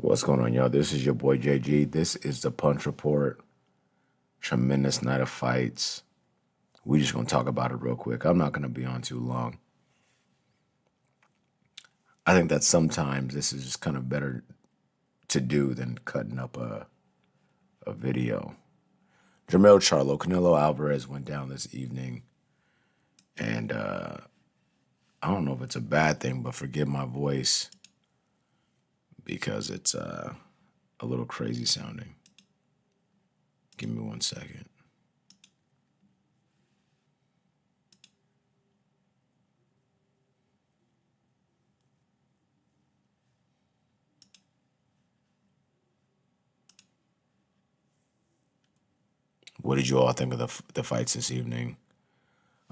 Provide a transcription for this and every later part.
What's going on, y'all? This is your boy JG. This is the Punch Report. Tremendous night of fights. We just gonna talk about it real quick. I'm not gonna be on too long. I think that sometimes this is just kind of better to do than cutting up a video. Charlo, Canelo Alvarez went down this evening, and I don't know if it's a bad thing, but forgive my voice because it's a little crazy sounding. Give me 1 second. What did you all think of the fights this evening?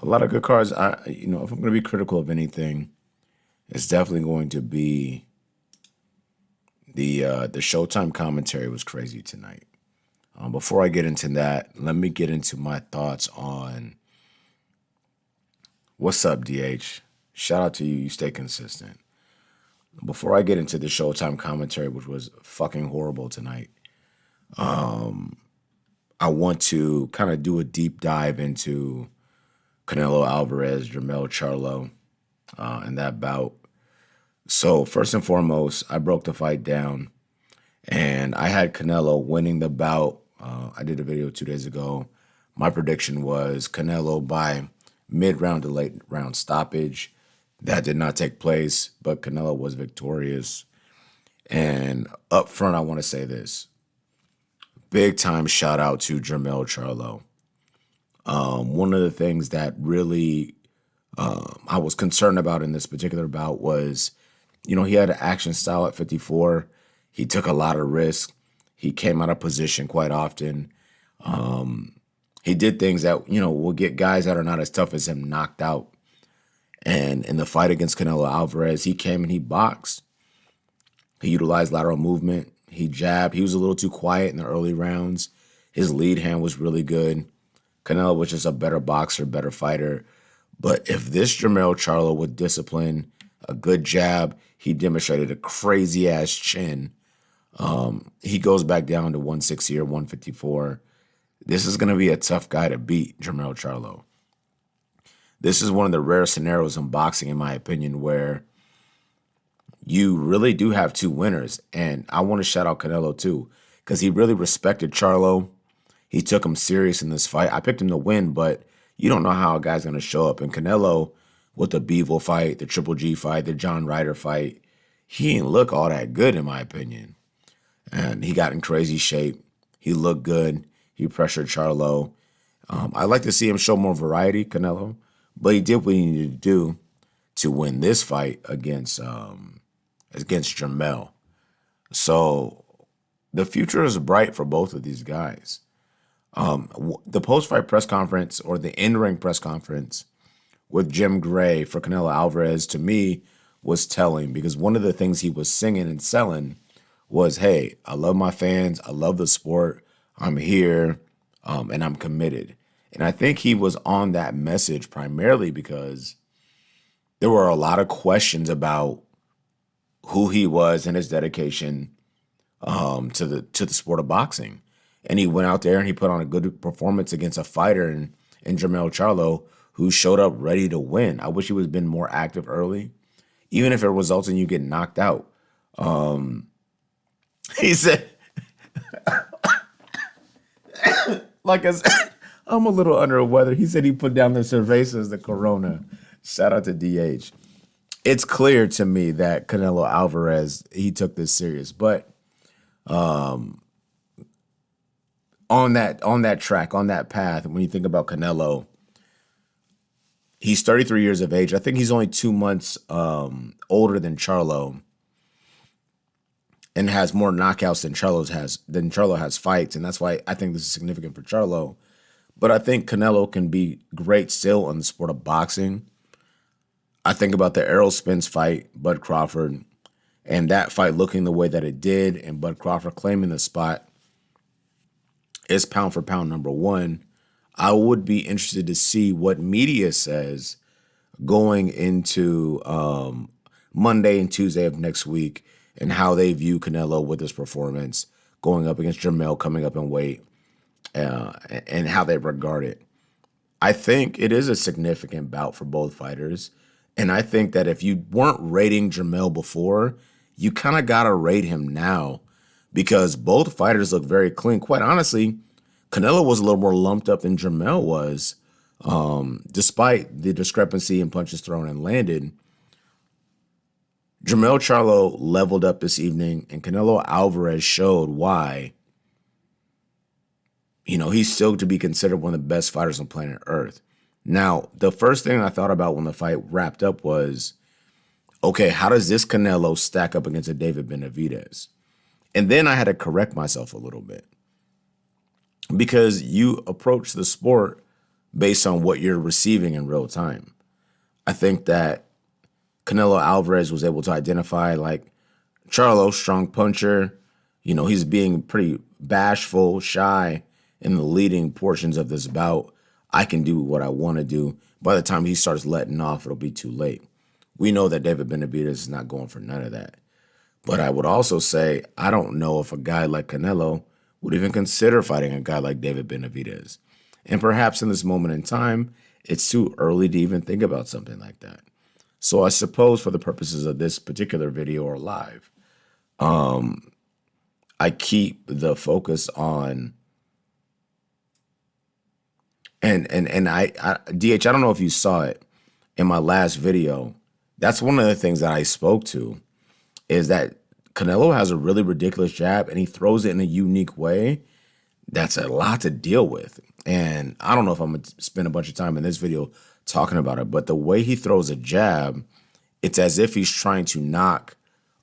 A lot of good cards. If I'm going to be critical of anything, it's definitely going to be the Showtime commentary was crazy tonight. Before I get into that, let me get into my thoughts on what's up, DH. Shout out to you. You stay consistent. Before I get into the Showtime commentary, which was fucking horrible tonight, I want to kind of do a deep dive into Canelo Alvarez, Charlo, and that bout. So first and foremost, I broke the fight down, and I had Canelo winning the bout. I did a video 2 days ago. My prediction was Canelo by mid-round to late round stoppage. That did not take place, but Canelo was victorious. And up front, I want to say this. Big time shout out to Charlo. One of the things that really I was concerned about in this particular bout was, he had an action style at 54. He took a lot of risk. He came out of position quite often. He did things that, will get guys that are not as tough as him knocked out. And in the fight against Canelo Alvarez, he came and he boxed. He utilized lateral movement. He jabbed. He was a little too quiet in the early rounds. His lead hand was really good. Canelo was just a better boxer, better fighter. But if this Charlo with discipline, a good jab, he demonstrated a crazy-ass chin. He goes back down to 160 or 154. This is going to be a tough guy to beat, Charlo. This is one of the rare scenarios in boxing, in my opinion, where you really do have two winners. And I want to shout out Canelo, too, because he really respected Charlo. He took him serious in this fight. I picked him to win, but you don't know how a guy's going to show up. And Canelo, with the Bivol fight, the Triple G fight, the John Ryder fight, he didn't look all that good, in my opinion. And he got in crazy shape. He looked good. He pressured Charlo. I'd like to see him show more variety, Canelo, but he did what he needed to do to win this fight against Jamel. So the future is bright for both of these guys. The post-fight press conference or the in-ring press conference with Jim Gray for Canelo Alvarez, to me, was telling, because one of the things he was singing and selling was, hey, I love my fans. I love the sport. I'm here, and I'm committed. And I think he was on that message primarily because there were a lot of questions about who he was and his dedication to the sport of boxing. And he went out there and he put on a good performance against a fighter in Jermell Charlo who showed up ready to win. I wish he was been more active early, even if it results in you getting knocked out. He said, like I said, I'm a little under the weather. He said he put down the cervezas, the Corona. Shout out to DH. It's clear to me that Canelo Alvarez, he took this serious. But on that track, on that path, when you think about Canelo, he's 33 years of age. I think he's only 2 months older than Charlo, and has more knockouts than Charlo has fights, and that's why I think this is significant for Charlo. But I think Canelo can be great still in the sport of boxing. I think about the Errol Spence fight, Bud Crawford, and that fight looking the way that it did, and Bud Crawford claiming the spot is pound for pound number one. I would be interested to see what media says going into Monday and Tuesday of next week and how they view Canelo with his performance, going up against Jermell, coming up in weight, and how they regard it. I think it is a significant bout for both fighters. And I think that if you weren't rating Jermell before, you kind of got to rate him now because both fighters look very clean. Quite honestly, Canelo was a little more lumped up than Jermell was, despite the discrepancy in punches thrown and landed. Jermell Charlo leveled up this evening, and Canelo Alvarez showed why. He's still to be considered one of the best fighters on planet Earth. Now, the first thing I thought about when the fight wrapped up was, okay, how does this Canelo stack up against a David Benavidez? And then I had to correct myself a little bit because you approach the sport based on what you're receiving in real time. I think that Canelo Alvarez was able to identify, like, Charlo, strong puncher. He's being pretty bashful, shy in the leading portions of this bout. I can do what I want to do. By the time he starts letting off, it'll be too late. We know that David Benavidez is not going for none of that. But I would also say, I don't know if a guy like Canelo would even consider fighting a guy like David Benavidez. And perhaps in this moment in time, it's too early to even think about something like that. So I suppose for the purposes of this particular video or live, I keep the focus on, and DH, I don't know if you saw it in my last video. That's one of the things that I spoke to, is that Canelo has a really ridiculous jab and he throws it in a unique way. That's a lot to deal with. And I don't know if I'm going to spend a bunch of time in this video talking about it, but the way he throws a jab, it's as if he's trying to knock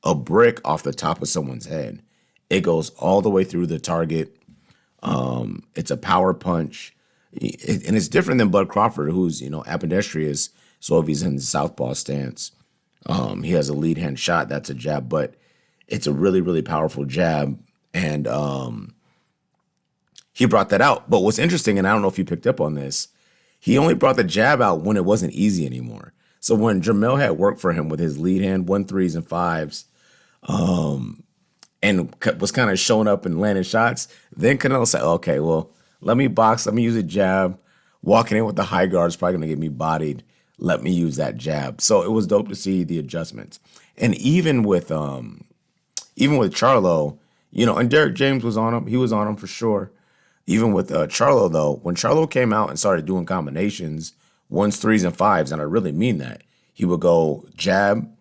a brick off the top of someone's head. It goes all the way through the target. It's a power punch. And it's different than Bud Crawford, who's, ambidextrous. So if he's in the southpaw stance, he has a lead hand shot. That's a jab, but it's a really, really powerful jab. And he brought that out. But what's interesting, and I don't know if you picked up on this, he only brought the jab out when it wasn't easy anymore. So when Jermell had worked for him with his lead hand, 1-3s and 5s, and was kind of showing up and landing shots, then Canelo said, okay, well, let me box, let me use a jab. Walking in with the high guard is probably going to get me bodied. Let me use that jab. So it was dope to see the adjustments. And even with Charlo, and Derek James was on him. He was on him for sure. Even with Charlo, though, when Charlo came out and started doing combinations, 1s, 3s, and 5s, and I really mean that, he would go jab,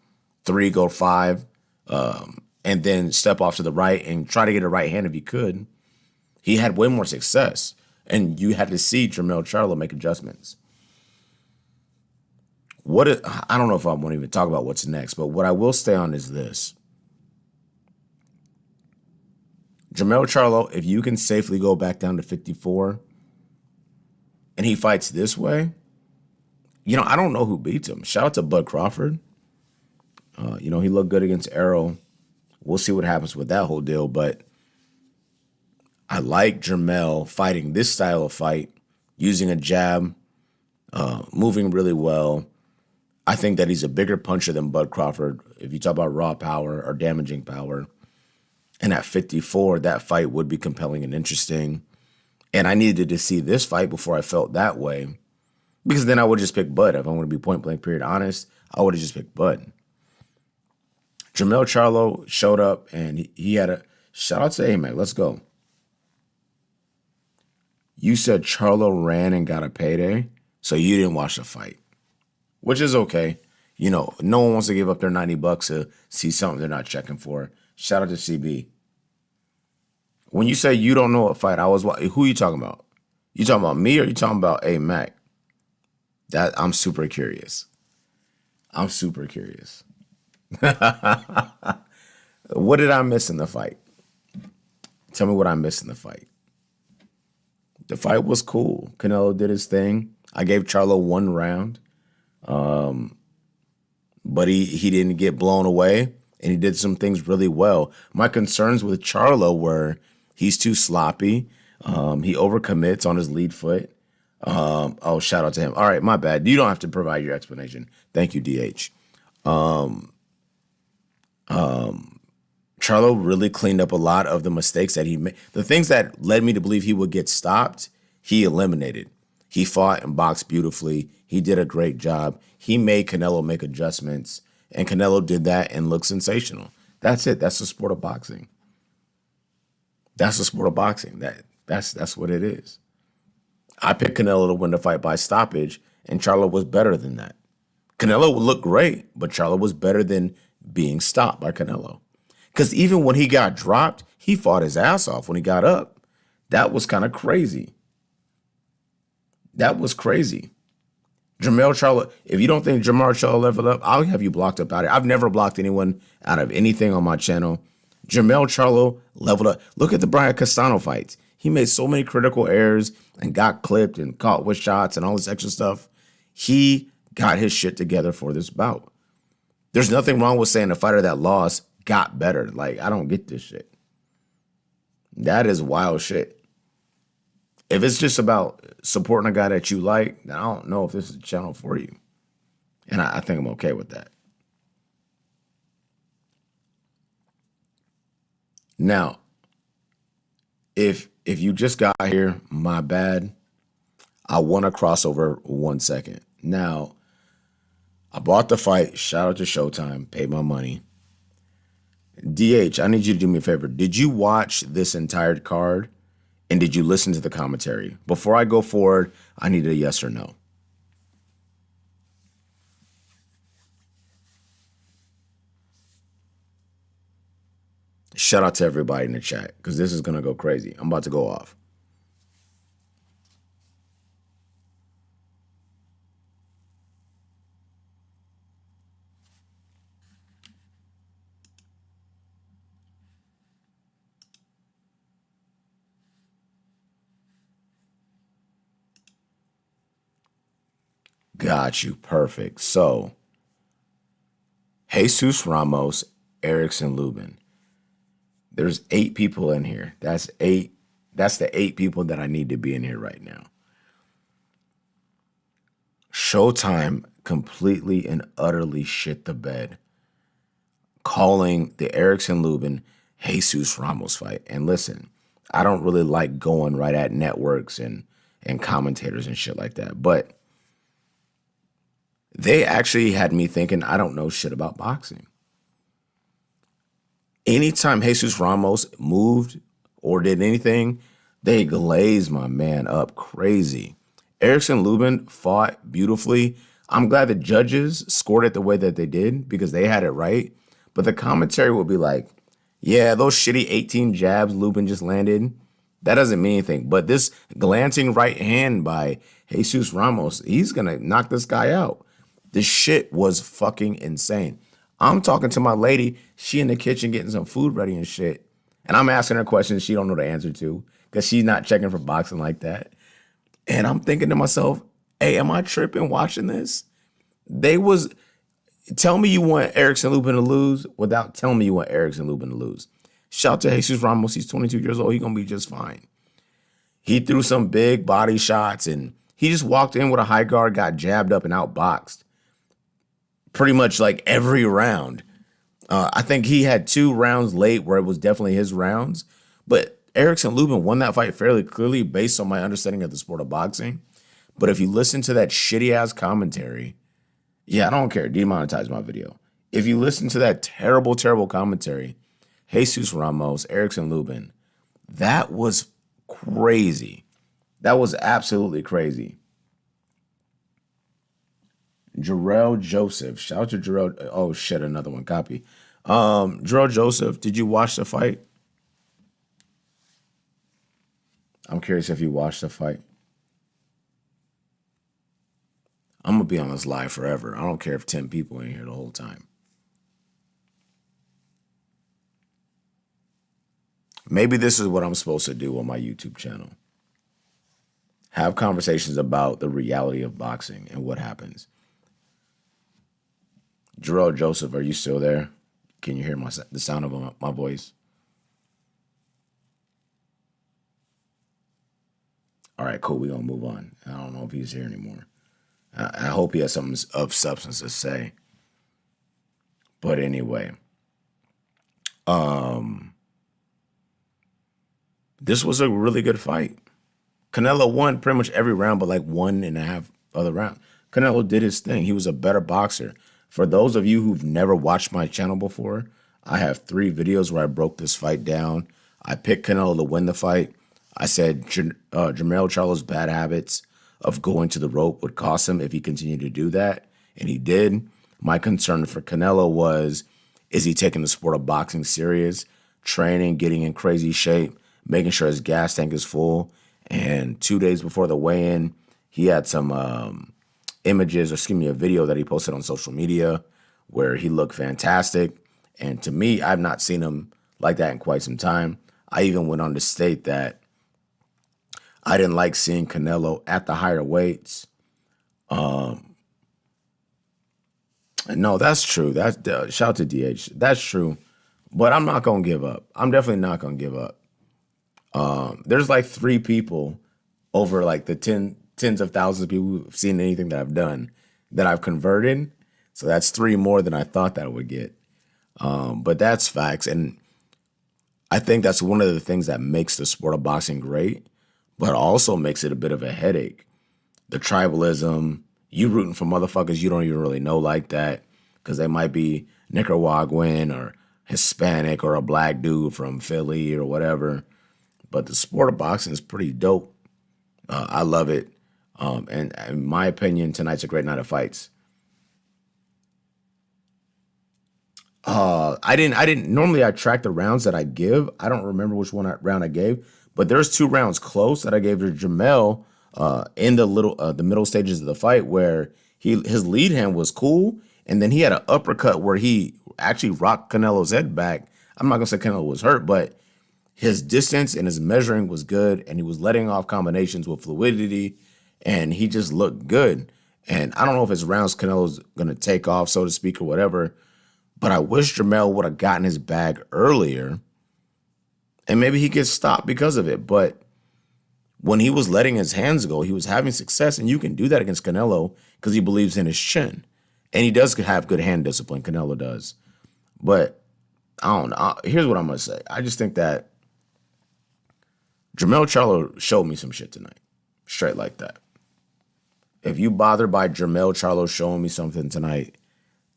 3, go 5, and then step off to the right and try to get a right hand if he could. He had way more success, and you had to see Jermell Charlo make adjustments. I don't know if I want to even talk about what's next, but what I will stay on is this. Jermell Charlo, if you can safely go back down to 54 and he fights this way, I don't know who beats him. Shout out to Bud Crawford. He looked good against Arrow. We'll see what happens with that whole deal, but I like Jermell fighting this style of fight, using a jab, moving really well. I think that he's a bigger puncher than Bud Crawford if you talk about raw power or damaging power. And at 54, that fight would be compelling and interesting. And I needed to see this fight before I felt that way, because then I would just pick Bud. If I want to be point blank period honest, I would have just picked Bud. Jermell Charlo showed up and he had a shout out to A-Mac. Let's go. You said Charlo ran and got a payday, so you didn't watch the fight, which is okay. No one wants to give up their $90 to see something they're not checking for. Shout out to CB. When you say you don't know what fight, who are you talking about? You talking about me or you talking about A-Mac? I'm super curious. I'm super curious. What did I miss in the fight? Tell me what I missed in the fight. The fight was cool. Canelo did his thing. I gave Charlo 1 round. But he didn't get blown away, and he did some things really well. My concerns with Charlo were he's too sloppy. He overcommits on his lead foot. Shout out to him. All right, my bad. You don't have to provide your explanation. Thank you, DH. Charlo really cleaned up a lot of the mistakes that he made. The things that led me to believe he would get stopped, he eliminated. He fought and boxed beautifully. He did a great job. He made Canelo make adjustments, and Canelo did that and looked sensational. That's it. That's the sport of boxing. That's the sport of boxing. That's what it is. I picked Canelo to win the fight by stoppage, and Charlo was better than that. Canelo would look great, but Charlo was better than being stopped by Canelo. Because even when he got dropped, he fought his ass off when he got up. That was kind of crazy. That was crazy. Jermell Charlo, if you don't think Jermell Charlo leveled up, I'll have you blocked up out of it. I've never blocked anyone out of anything on my channel. Jermell Charlo leveled up. Look at the Brian Castano fights. He made so many critical errors and got clipped and caught with shots and all this extra stuff. He got his shit together for this bout. There's nothing wrong with saying a fighter that lost got better. Like, I don't get this shit. That is wild shit. If it's just about supporting a guy that you like, then I don't know if this is a channel for you. And I think I'm okay with that. Now, if you just got here, my bad. I want to cross over 1 second. Now, I bought the fight. Shout out to Showtime. Paid my money. DH, I need you to do me a favor. Did you watch this entire card? And did you listen to the commentary? Before I go forward, I need a yes or no. Shout out to everybody in the chat, because this is going to go crazy. I'm about to go off. Got you. Perfect. So, Jesus Ramos, Erickson Lubin. There's 8 people in here. That's 8. That's the 8 people that I need to be in here right now. Showtime completely and utterly shit the bed, calling the Erickson Lubin Jesus Ramos fight. And listen, I don't really like going right at networks and commentators and shit like that, but they actually had me thinking I don't know shit about boxing. Anytime Jesus Ramos moved or did anything, they glazed my man up crazy. Erickson Lubin fought beautifully. I'm glad the judges scored it the way that they did because they had it right. But the commentary would be like, yeah, those shitty 18 jabs Lubin just landed, that doesn't mean anything. But this glancing right hand by Jesus Ramos, he's going to knock this guy out. This shit was fucking insane. I'm talking to my lady. She in the kitchen getting some food ready and shit. And I'm asking her questions she don't know the answer to because she's not checking for boxing like that. And I'm thinking to myself, hey, am I tripping watching this? Tell me you want Erickson Lubin to lose without telling me you want Erickson Lubin to lose. Shout to Jesus Ramos. He's 22 years old. He's going to be just fine. He threw some big body shots and he just walked in with a high guard, got jabbed up and outboxed. Pretty much like every round. I think he had 2 rounds late where it was definitely his rounds. But Erickson Lubin won that fight fairly clearly based on my understanding of the sport of boxing. But if you listen to that shitty-ass commentary, yeah, I don't care. Demonetize my video. If you listen to that terrible, terrible commentary, Jesus Ramos, Erickson Lubin, that was crazy. That was absolutely crazy. Jarrell Joseph. Shout out to Jarrell. Oh, shit, another one. Copy. Jarrell Joseph, did you watch the fight? I'm curious if you watched the fight. I'm going to be on this live forever. I don't care if 10 people in here the whole time. Maybe this is what I'm supposed to do on my YouTube channel. Have conversations about the reality of boxing and what happens. Jarrell Joseph, are you still there? Can you hear the sound of my voice? All right, cool. We're going to move on. I don't know if he's here anymore. I hope he has something of substance to say. But anyway, Um, this was a really good fight. Canelo won pretty much every round, but like one and a half other round. Canelo did his thing. He was a better boxer. For those of you who've never watched my channel before, I have 3 videos where I broke this fight down. I picked Canelo to win the fight. I said Jermell Charlo's bad habits of going to the rope would cost him if he continued to do that, and he did. My concern for Canelo was, is he taking the sport of boxing serious, training, getting in crazy shape, making sure his gas tank is full? And 2 days before the weigh-in, he had some images, or excuse me, a video that he posted on social media where he looked fantastic. And to me, I've not seen him like that in quite some time. I even went on to state that I didn't like seeing Canelo at the higher weights. No, that's true. That's shout out to DH. That's true. But I'm not gonna give up. I'm definitely not gonna give up. There's like 3 people over like the tens of thousands of people who've seen anything that I've done that I've converted. So that's 3 more than I thought that I would get. But that's facts. And I think that's one of the things that makes the sport of boxing great, but also makes it a bit of a headache. The tribalism, you rooting for motherfuckers you don't even really know like that because they might be Nicaraguan or Hispanic or a black dude from Philly or whatever. But the sport of boxing is pretty dope. I love it. And in my opinion, tonight's a great night of fights. Normally I track the rounds that I give. I don't remember which round I gave, but there's 2 rounds close that I gave to Jamel in the middle stages of the fight where his lead hand was cool, and then he had an uppercut where he actually rocked Canelo's head back. I'm not gonna say Canelo was hurt, but his distance and his measuring was good, and he was letting off combinations with fluidity, and he just looked good. And I don't know if his rounds Canelo's gonna take off, so to speak, or whatever. But I wish Jamel would have gotten his bag earlier, and maybe he gets stopped because of it. But when he was letting his hands go, he was having success, and you can do that against Canelo because he believes in his chin. And he does have good hand discipline, Canelo does. But I don't know. Here's what I'm going to say. I just think that Jermell Charlo showed me some shit tonight. Straight like that. If you bothered by Jermell Charlo showing me something tonight,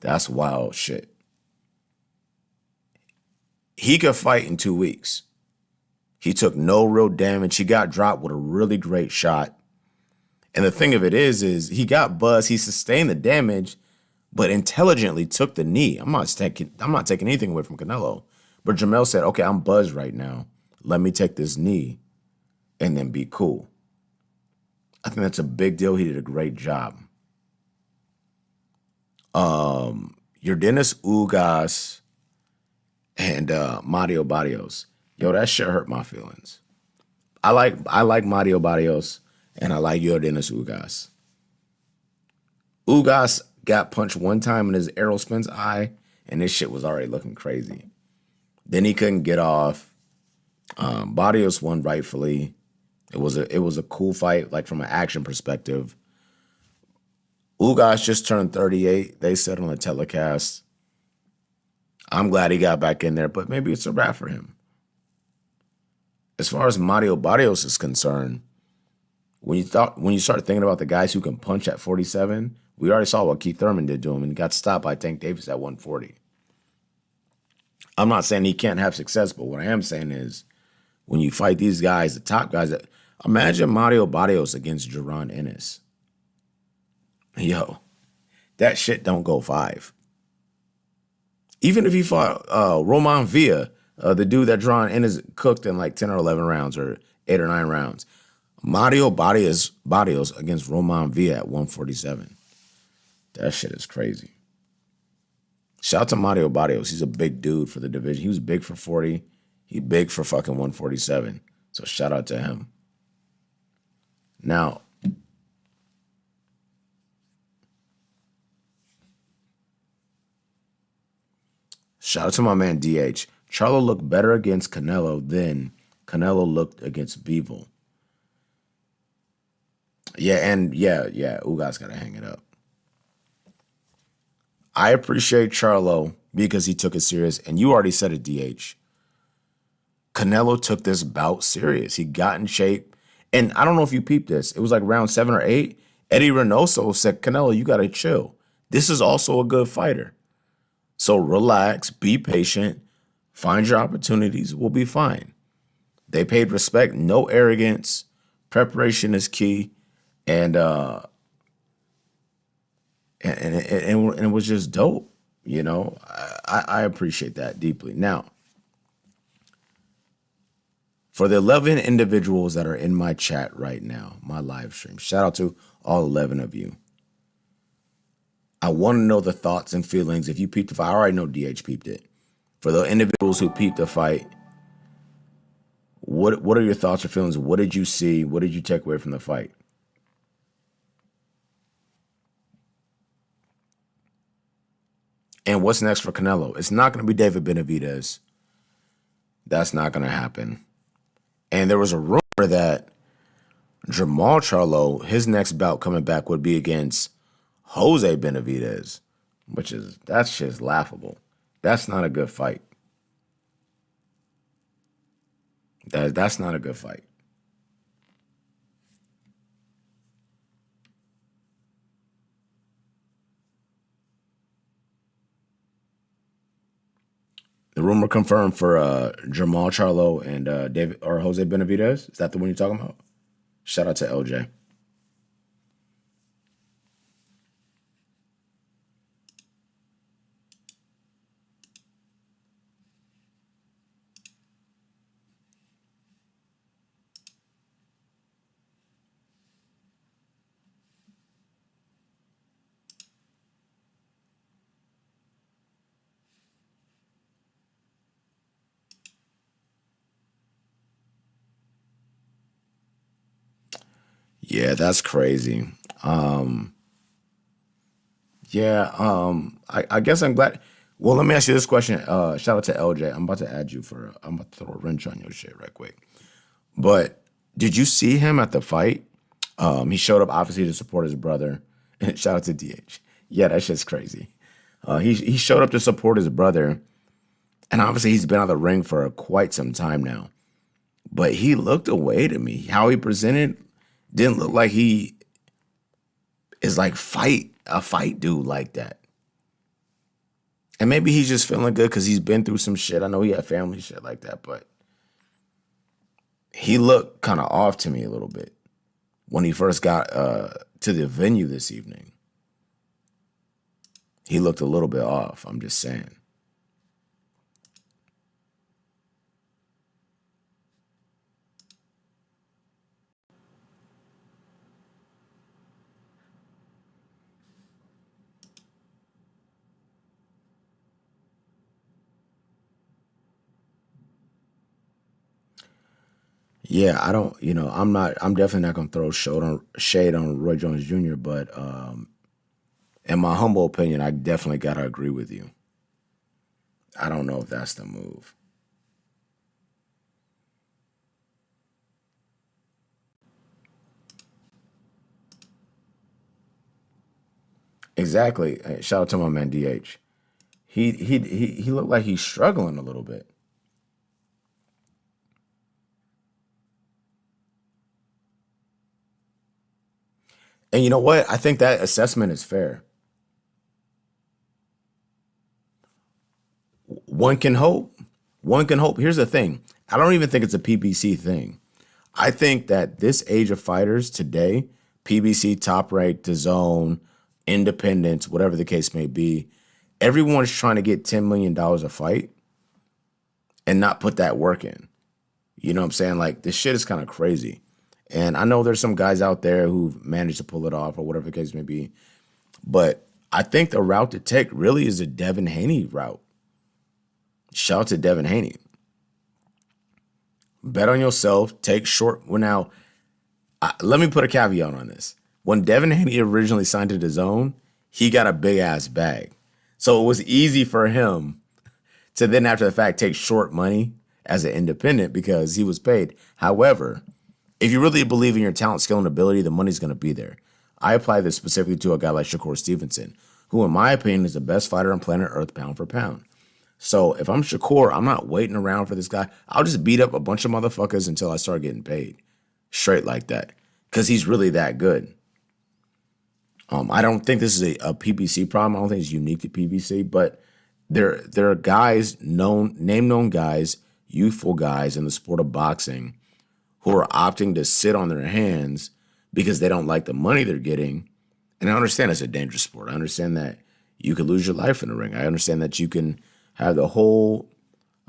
that's wild shit. He could fight in 2 weeks. He took no real damage. He got dropped with a really great shot. And the thing of it is he got buzzed. He sustained the damage, but intelligently took the knee. I'm not taking anything away from Canelo. But Jamel said, okay, I'm buzzed right now. Let me take this knee and then be cool. I think that's a big deal. He did a great job. Dennis Ugas and Mario Barrios. Yo, that shit hurt my feelings. I like Mario Barrios and I like Dennis Ugas. Ugas got punched one time in his Aerospin's eye, and this shit was already looking crazy. Then he couldn't get off. Barrios won rightfully. It was a cool fight, like from an action perspective. Ugas just turned 38. They said on the telecast. I'm glad he got back in there, but maybe it's a wrap for him. As far as Mario Barrios is concerned, when you start thinking about the guys who can punch at 47, we already saw what Keith Thurman did to him and got stopped by Tank Davis at 140. I'm not saying he can't have success, but what I am saying is when you fight these guys, the top guys, imagine Mario Barrios against Jaron Ennis. Yo, that shit don't go 5. Even if he fought Roman Villa, the dude that Jaron Ennis cooked in like 10 or 11 rounds or 8 or 9 rounds, Mario Barrios against Roman Villa at 147. That shit is crazy. Shout out to Mario Barrios. He's a big dude for the division. He was big for 40. He big for fucking 147. So shout out to him. Now, shout out to my man DH. Charlo looked better against Canelo than Canelo looked against Bivol. Yeah, Ugas got to hang it up. I appreciate Charlo because he took it serious. And you already said it, DH. Canelo took this bout serious. He got in shape. And I don't know if you peeped this. It was like round 7 or 8. Eddie Reynoso said, Canelo, you got to chill. This is also a good fighter. So relax, be patient, find your opportunities. We'll be fine. They paid respect, no arrogance. Preparation is key. And it was just dope. You know, I appreciate that deeply. Now, for the 11 individuals that are in my chat right now, my live stream, shout out to all 11 of you. I want to know the thoughts and feelings. If you peeped the fight, I already know DH peeped it. For the individuals who peeped the fight, what are your thoughts or feelings? What did you see? What did you take away from the fight? And what's next for Canelo? It's not going to be David Benavidez. That's not going to happen. And there was a rumor that Jamal Charlo, his next bout coming back would be against Jose Benavidez, that's just laughable. That's not a good fight. That's not a good fight. The rumor confirmed for Jamal Charlo and David or Jose Benavidez. Is that the one you're talking about? Shout out to LJ. Yeah, that's crazy. I guess I'm glad. Well, let me ask you this question. Shout out to LJ. I'm about to add you I'm about to throw a wrench on your shit right quick. But did you see him at the fight? He showed up obviously to support his brother. Shout out to DH. Yeah, that shit's crazy. He showed up to support his brother, and obviously he's been out of the ring for quite some time now. But he looked away to me. How he presented didn't look like he is like a fight dude like that. And maybe he's just feeling good because he's been through some shit. I know he had family shit like that, but he looked kind of off to me a little bit when he first got to the venue this evening. He looked a little bit off, I'm just saying. Yeah, I don't, I'm definitely not going to throw shade on Roy Jones Jr., but in my humble opinion, I definitely got to agree with you. I don't know if that's the move. Exactly. Shout out to my man DH. He looked like he's struggling a little bit. And you know what? I think that assessment is fair. One can hope. One can hope. Here's the thing. I don't even think it's a PBC thing. I think that this age of fighters today, PBC, Top Rank, DAZN, Independence, whatever the case may be, everyone's trying to get $10 million a fight and not put that work in. You know what I'm saying? Like, this shit is kind of crazy. And I know there's some guys out there who've managed to pull it off or whatever the case may be. But I think the route to take really is a Devin Haney route. Shout out to Devin Haney. Bet on yourself. Take short. Well, now, let me put a caveat on this. When Devin Haney originally signed to DAZN, he got a big ass bag. So it was easy for him to then, after the fact, take short money as an independent because he was paid. However, if you really believe in your talent, skill, and ability, the money's going to be there. I apply this specifically to a guy like Shakur Stevenson, who in my opinion is the best fighter on planet Earth pound for pound. So if I'm Shakur, I'm not waiting around for this guy. I'll just beat up a bunch of motherfuckers until I start getting paid. Straight like that. Because he's really that good. I don't think this is a PBC problem. I don't think it's unique to PBC, but there are guys, name-known guys, youthful guys in the sport of boxing who are opting to sit on their hands because they don't like the money they're getting. And I understand it's a dangerous sport. I understand that you could lose your life in the ring. I understand that you can have the whole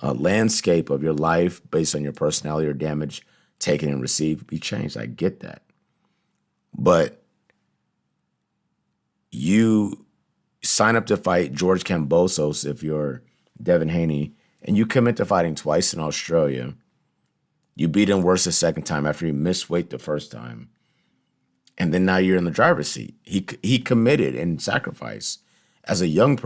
landscape of your life based on your personality or damage taken and received be changed. I get that. But you sign up to fight George Kambosos if you're Devin Haney, and you commit to fighting twice in Australia. You beat him worse the second time after he missed weight the first time. And then now you're in the driver's seat. He committed and sacrificed as a young person.